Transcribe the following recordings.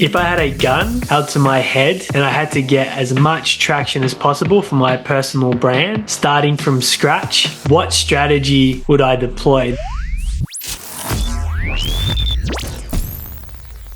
If I had a gun held to my head and I had to get as much traction as possible for my personal brand, starting from scratch, what strategy would I deploy?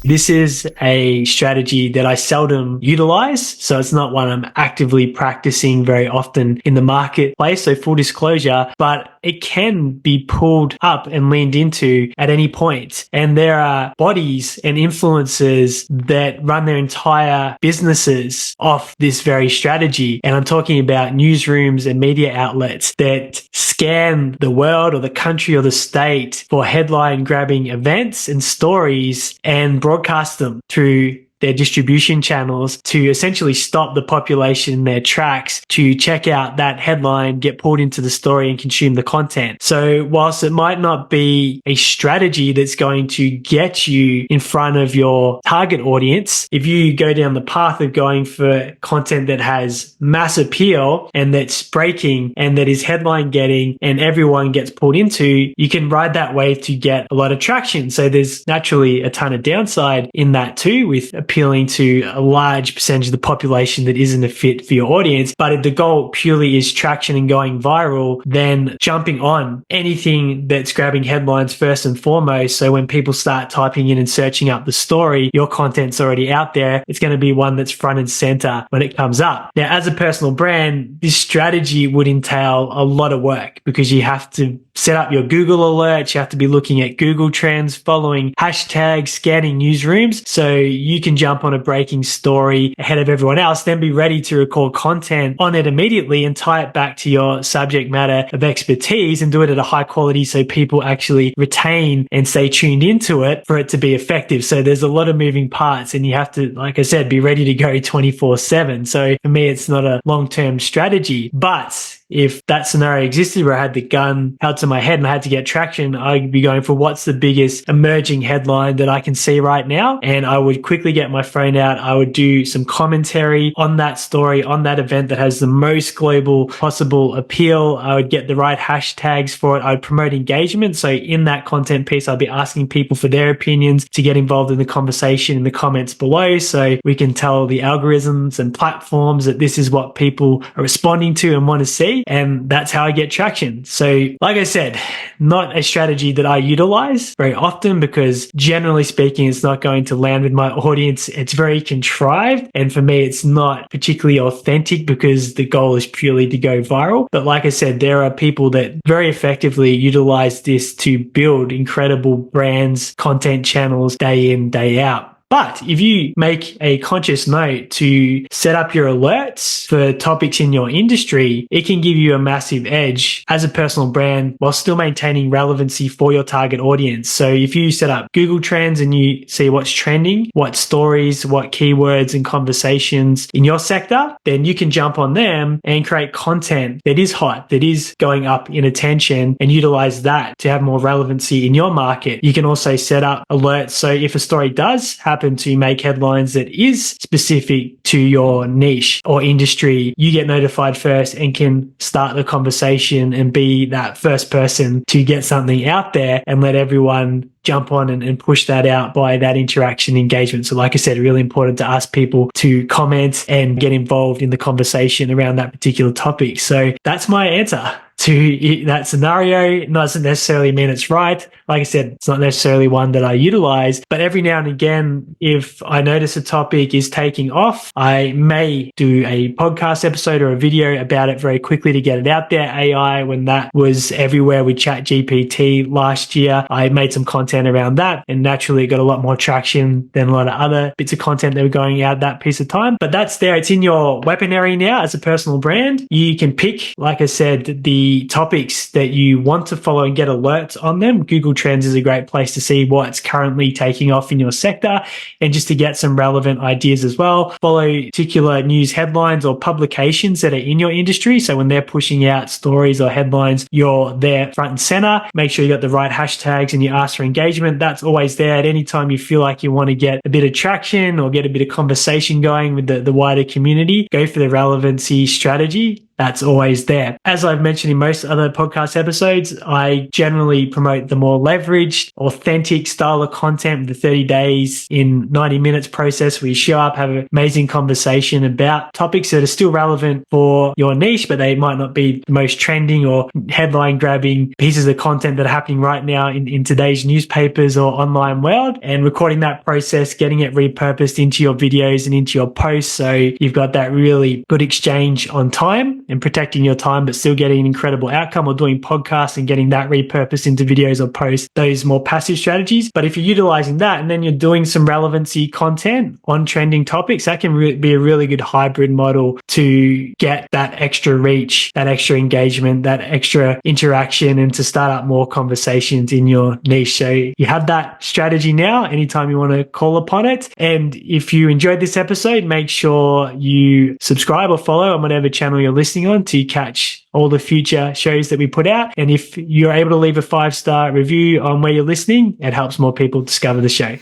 This is a strategy that I seldom utilize, so it's not one I'm actively practicing very often in the marketplace, so full disclosure, but it can be pulled up and leaned into at any point. And there are bodies and influencers that run their entire businesses off this very strategy. And I'm talking about newsrooms and media outlets that scan the world or the country or the state for headline grabbing events and stories and broadcast them through their distribution channels to essentially stop the population in their tracks to check out that headline, get pulled into the story and consume the content. So whilst it might not be a strategy that's going to get you in front of your target audience, if you go down the path of going for content that has mass appeal and that's breaking and that is headline getting and everyone gets pulled into, you can ride that wave to get a lot of traction. So there's naturally a ton of downside in that too, with appealing to a large percentage of the population that isn't a fit for your audience. But if the goal purely is traction and going viral, then jumping on anything that's grabbing headlines first and foremost. So when people start typing in and searching up the story, your content's already out there. It's going to be one that's front and center when it comes up. Now, as a personal brand, this strategy would entail a lot of work because you have to set up your Google alerts. You have to be looking at Google Trends, following hashtags, scanning newsrooms. So you can jump on a breaking story ahead of everyone else, then be ready to record content on it immediately and tie it back to your subject matter of expertise and do it at a high quality so people actually retain and stay tuned into it for it to be effective. So there's a lot of moving parts and you have to, like I said, be ready to go 24/7. So for me, it's not a long-term strategy, but if that scenario existed where I had the gun held to my head and I had to get traction, I'd be going for what's the biggest emerging headline that I can see right now. And I would quickly get my phone out. I would do some commentary on that story, on that event that has the most global possible appeal. I would get the right hashtags for it. I would promote engagement. So in that content piece, I'll be asking people for their opinions to get involved in the conversation in the comments below. So we can tell the algorithms and platforms that this is what people are responding to and want to see. And that's how I get traction. So like I said, not a strategy that I utilize very often because generally speaking, it's not going to land with my audience. It's very contrived. And for me, it's not particularly authentic because the goal is purely to go viral. But like I said, there are people that very effectively utilize this to build incredible brands, content channels day in, day out. But if you make a conscious note to set up your alerts for topics in your industry, it can give you a massive edge as a personal brand while still maintaining relevancy for your target audience. So if you set up Google Trends and you see what's trending, what stories, what keywords and conversations in your sector, then you can jump on them and create content that is hot, that is going up in attention and utilize that to have more relevancy in your market. You can also set up alerts. So if a story does happen to make headlines that is specific to your niche or industry, you get notified first and can start the conversation and be that first person to get something out there and let everyone jump on and push that out by that interaction engagement. So like I said, really important to ask people to comment and get involved in the conversation around that particular topic. So that's my answer to that scenario. It doesn't necessarily mean it's right. Like I said, it's not necessarily one that I utilize, but every now and again, if I notice a topic is taking off, I may do a podcast episode or a video about it very quickly to get it out there. AI, when that was everywhere with ChatGPT last year, I made some content around that and naturally it got a lot more traction than a lot of other bits of content that were going out that piece of time. But that's there. It's in your weaponry now as a personal brand. You can pick, like I said, the topics that you want to follow and get alerts on them. Google Trends is a great place to see what's currently taking off in your sector and just to get some relevant ideas as well. Follow particular news headlines or publications that are in your industry. So when they're pushing out stories or headlines, you're there front and center. Make sure you got the right hashtags and you ask for engagement. That's always there at any time you feel like you want to get a bit of traction or get a bit of conversation going with the wider community. Go for the relevancy strategy. that's always there. As I've mentioned in most other podcast episodes, I generally promote the more leveraged, authentic style of content, the 30 days in 90 minutes process where you show up, have an amazing conversation about topics that are still relevant for your niche, but they might not be the most trending or headline grabbing pieces of content that are happening right now in today's newspapers or online world, and recording that process, getting it repurposed into your videos and into your posts. So you've got that really good exchange on time and protecting your time, but still getting an incredible outcome, or doing podcasts and getting that repurposed into videos or posts, those more passive strategies. But if you're utilizing that and then you're doing some relevancy content on trending topics, that can be a really good hybrid model to get that extra reach, that extra engagement, that extra interaction, and to start up more conversations in your niche. So you have that strategy now anytime you want to call upon it. And if you enjoyed this episode, make sure you subscribe or follow on whatever channel you're listening on to catch all the future shows that we put out. And if you're able to leave a 5-star review on where you're listening, it helps more people discover the show.